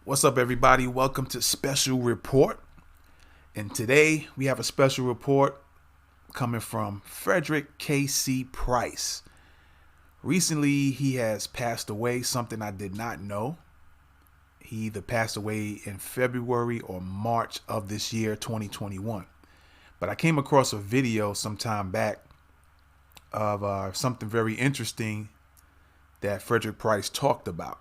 What's up, everybody? Welcome to Special Report. And today we have a special report coming from Frederick K.C. Price. Recently, he has passed away, something I did not know. He either passed away in February or March of this year, 2021. But I came across a video some time back of something very interesting that Frederick Price talked about.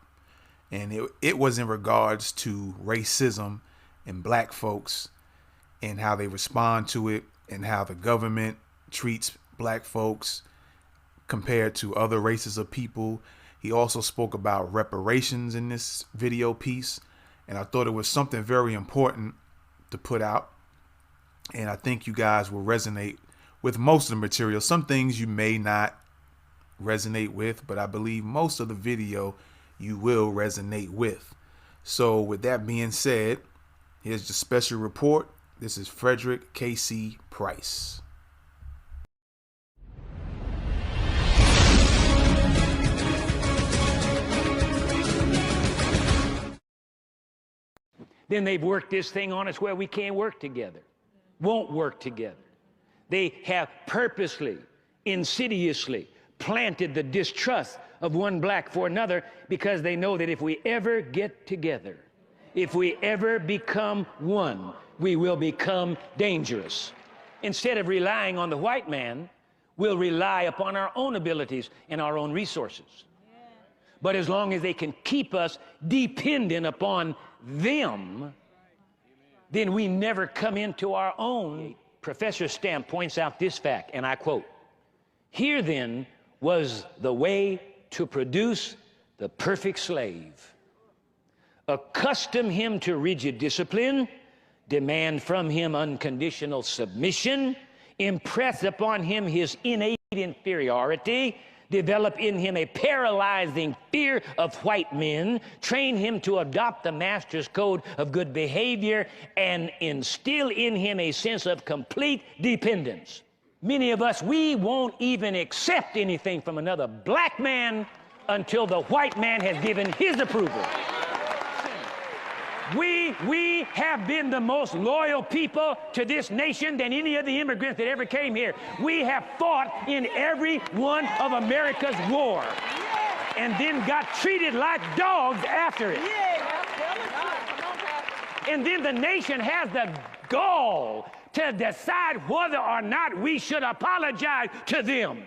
And it was in regards to racism and black folks and how they respond to it and how the government treats black folks compared to other races of people. He also spoke about reparations in this video piece. And I thought it was something very important to put out. And I think you guys will resonate with most of the material. Some things you may not resonate with, but I believe most of the video you will resonate with. So with that being said, here's the special report. This is Frederick K.C. Price. Then they've worked this thing on us where we can't work together, won't work together. They have purposely, insidiously planted the distrust of one black for another because they know that if we ever get together, if we ever become one, we will become dangerous. Instead of relying on the white man, we'll rely upon our own abilities and our own resources. But as long as they can keep us dependent upon them, then we never come into our own. Professor Stamp points out this fact, and I quote, "Here then was the way to produce the perfect slave. Accustom him to rigid discipline, demand from him unconditional submission, impress upon him his innate inferiority, develop in him a paralyzing fear of white men, train him to adopt the master's code of good behavior, and instill in him a sense of complete dependence." Many of us, we won't even accept anything from another black man until the white man has given his approval. We have been the most loyal people to this nation than any of the immigrants that ever came here. We have fought in every one of America's war and then got treated like dogs after it. And then the nation has the gall to decide whether or not we should apologize to them.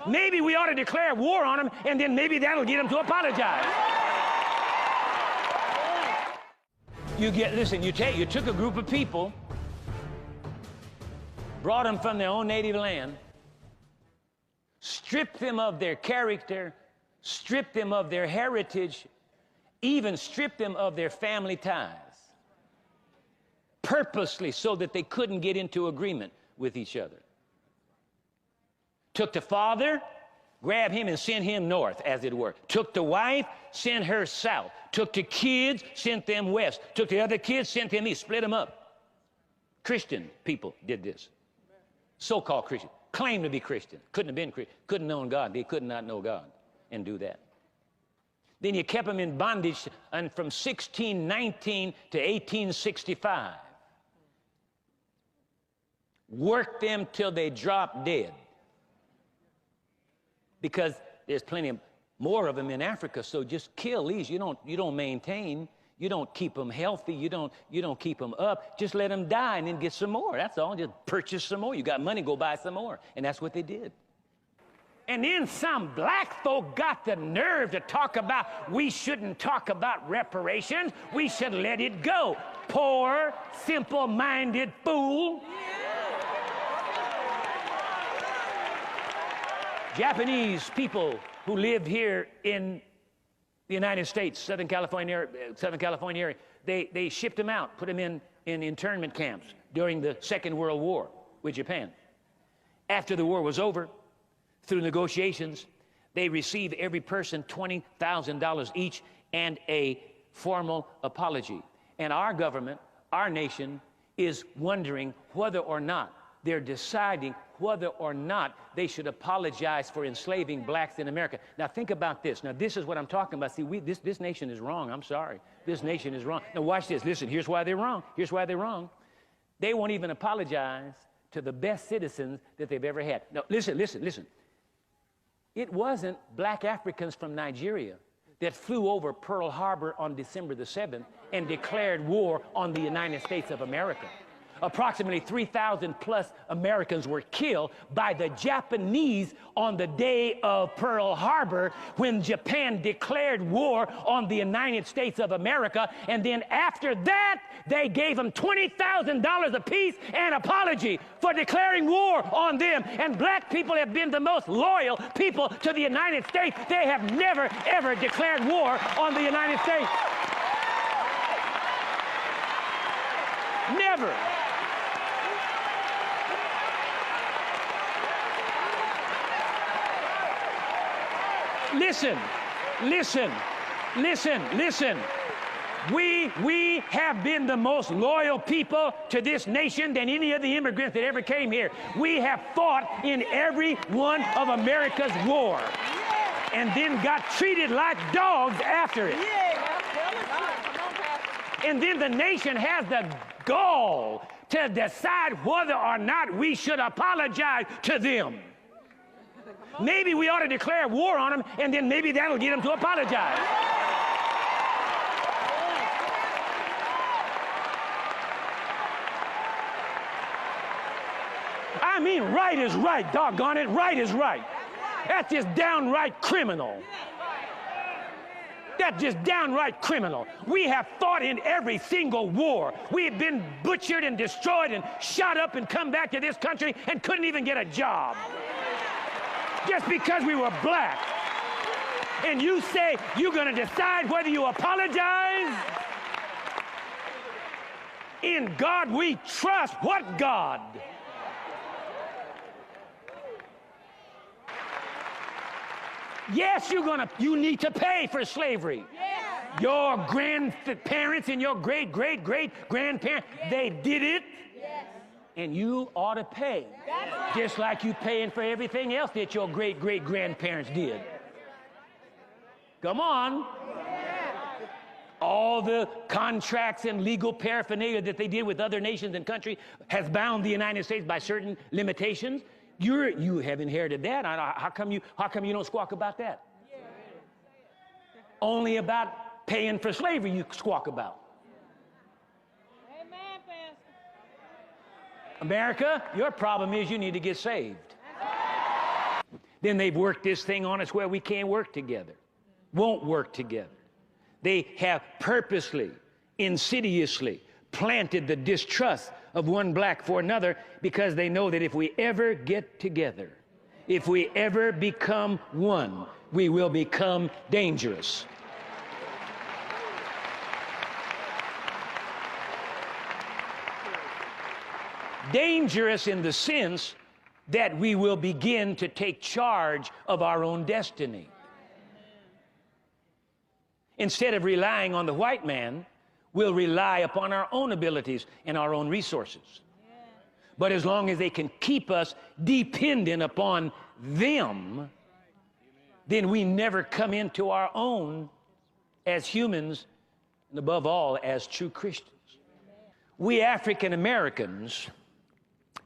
Maybe we ought to declare war on them, and then maybe that'll get them to apologize. Listen, you took a group of people, brought them from their own native land, stripped them of their character, stripped them of their heritage, even stripped them of their family ties, purposely so that they couldn't get into agreement with each other. Took the father, grabbed him and sent him north, as it were. Took the wife, sent her south. Took the kids, sent them west. Took the other kids, sent them east. Split them up. Christian people did this. So-called Christian. Claimed to be Christian. Couldn't have been Christian. Couldn't have known God. They could not know God and do that. Then you kept them in bondage and from 1619 to 1865. Worked them till they dropped dead. Because there's plenty of more of them in Africa, so just kill these. You don't maintain, you don't keep them healthy, you don't keep them up. Just let them die and then get some more. That's all. Just purchase some more. You got money, go buy some more. And that's what they did. And then some black folk got the nerve to talk about we shouldn't talk about reparations. We should let it go. Poor, simple-minded fool. Japanese people who lived here in the United States, Southern California area, they shipped them out, put them in internment camps during the Second World War with Japan. After the war was over, through negotiations, they received every person $20,000 each and a formal apology. And our government, our nation, is wondering whether or not they're deciding whether or not they should apologize for enslaving blacks in America. Now think about this. Now this is what I'm talking about. See, this nation is wrong. I'm sorry. This nation is wrong. Now watch this. Listen, here's why they're wrong. Here's why they're wrong. They won't even apologize to the best citizens that they've ever had. Now listen. It wasn't black Africans from Nigeria that flew over Pearl Harbor on December the 7th and declared war on the United States of America. Approximately 3,000 plus Americans were killed by the Japanese on the day of Pearl Harbor when Japan declared war on the United States of America. And then after that, they gave them $20,000 apiece and apology for declaring war on them. And black people have been the most loyal people to the United States. They have never, ever declared war on the United States. Never. Listen. We have been the most loyal people to this nation than any of the immigrants that ever came here. We have fought in every one of America's war and then got treated like dogs after it. And then the nation has the gall to decide whether or not we should apologize to them. Maybe we ought to declare war on them, and then maybe that'll get them to apologize. I mean, right is right, doggone it. Right is right. That's just downright criminal. That's just downright criminal. We have fought in every single war. We have been butchered and destroyed and shot up and come back to this country and couldn't even get a job. Just because we were black. And you say you're going to decide whether you apologize? In God we trust. What God? Yes, you need to pay for slavery. Yeah. Your grandparents and your great-great-great-grandparents, they did it. Yes. And you ought to pay. Right. Just like you paying for everything else that your great-great-grandparents did. Come on. Yeah. All the contracts and legal paraphernalia that they did with other nations and countries has bound the United States by certain limitations. You have inherited that. How come you don't squawk about that? Yeah. Only about paying for slavery you squawk about. Amen, Pastor. America, your problem is you need to get saved. Then they've worked this thing on us where we can't work together, won't work together. They have purposely, insidiously planted the distrust of one black for another because they know that if we ever get together, if we ever become one, we will become dangerous. Dangerous in the sense that we will begin to take charge of our own destiny. Instead of relying on the white man, we'll rely upon our own abilities and our own resources. But as long as they can keep us dependent upon them, then we never come into our own as humans, and above all, as true Christians. We African Americans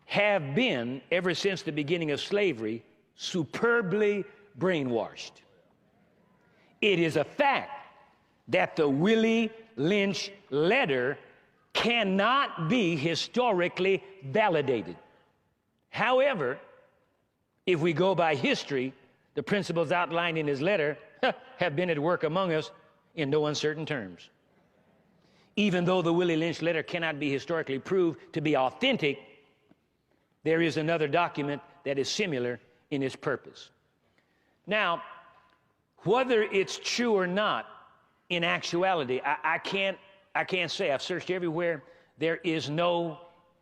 have been, ever since the beginning of slavery, superbly brainwashed. It is a fact that the Willie Lynch letter cannot be historically validated. However, if we go by history, the principles outlined in his letter have been at work among us in no uncertain terms. Even though the Willie Lynch letter cannot be historically proved to be authentic, there is another document that is similar in its purpose. Now, whether it's true or not, in actuality, I can't say. I've searched everywhere. There is no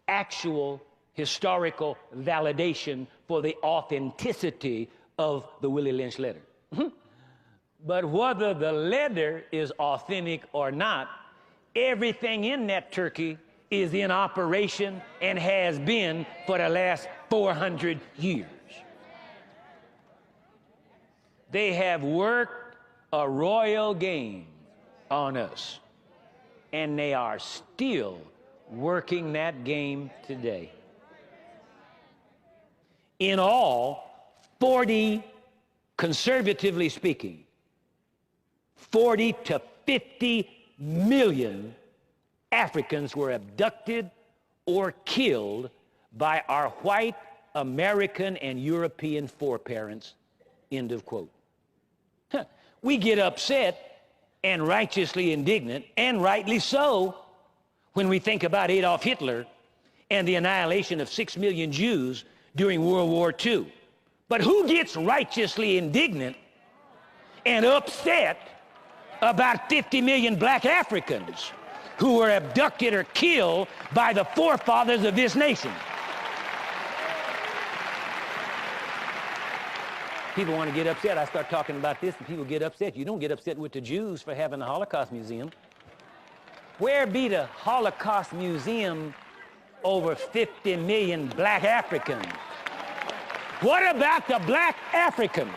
actual historical validation for the authenticity of the Willie Lynch letter. But whether the letter is authentic or not, everything in that turkey is in operation and has been for the last 400 years. They have worked a royal game on us, and they are still working that game today. In all, 40, conservatively speaking, 40 to 50 million Africans were abducted or killed by our white American and European foreparents, end of quote. We get upset and righteously indignant, and rightly so, when we think about Adolf Hitler and the annihilation of 6 million Jews during World War II. But who gets righteously indignant and upset about 50 million black Africans who were abducted or killed by the forefathers of this nation? People want to get upset. I start talking about this and people get upset. You don't get upset with the Jews for having the Holocaust Museum. Where be the Holocaust Museum over 50 million black Africans? What about the black Africans?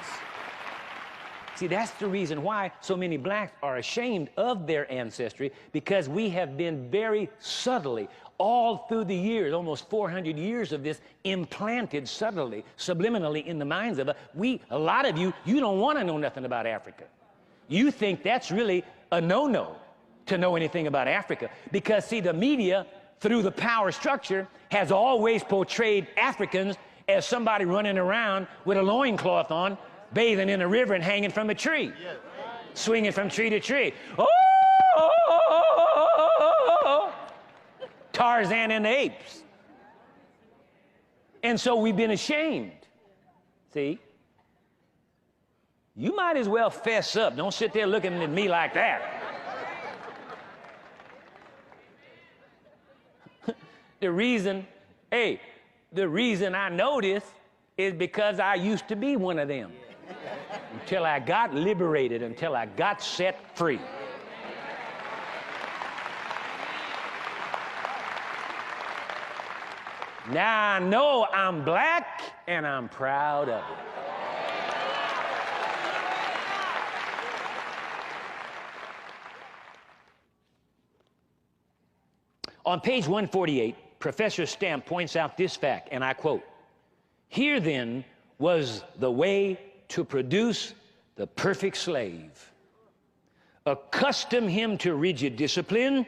See, that's the reason why so many blacks are ashamed of their ancestry, because we have been very subtly, all through the years, almost 400 years of this, implanted subtly, subliminally in the minds of us. A lot of you don't want to know nothing about Africa. You think that's really a no-no to know anything about Africa, because, see, the media, through the power structure, has always portrayed Africans as somebody running around with a loincloth on, bathing in a river and hanging from a tree, swinging from tree to tree. Oh, Tarzan and the apes. And so we've been ashamed. See? You might as well fess up. Don't sit there looking at me like that. The reason I know this is because I used to be one of them. Until I got liberated, until I got set free. Now I know I'm black, and I'm proud of it. On page 148, Professor Stamp points out this fact, and I quote, "Here then was the way to produce the perfect slave. Accustom him to rigid discipline,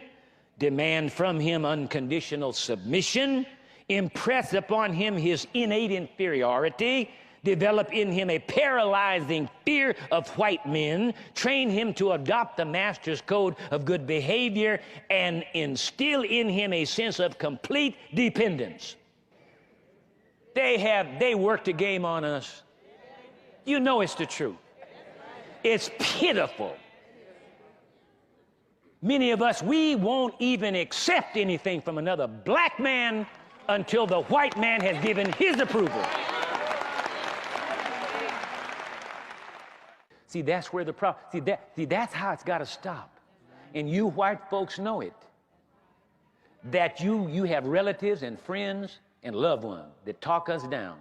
demand from him unconditional submission, impress upon him his innate inferiority, develop in him a paralyzing fear of white men, train him to adopt the master's code of good behavior, and instill in him a sense of complete dependence." They worked a game on us. You know it's the truth. It's pitiful. Many of us, we won't even accept anything from another black man until the white man has given his approval. See, that's where the problem, that's how it's got to stop. And you white folks know it. That you have relatives and friends and loved ones that talk us down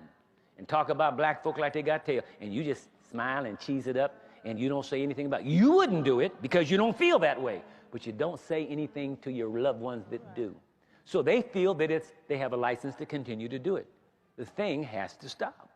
and talk about black folk like they got tail, and you just smile and cheese it up, and you don't say anything about it. You wouldn't do it because you don't feel that way, but you don't say anything to your loved ones that do. So they feel that they have a license to continue to do it. The thing has to stop.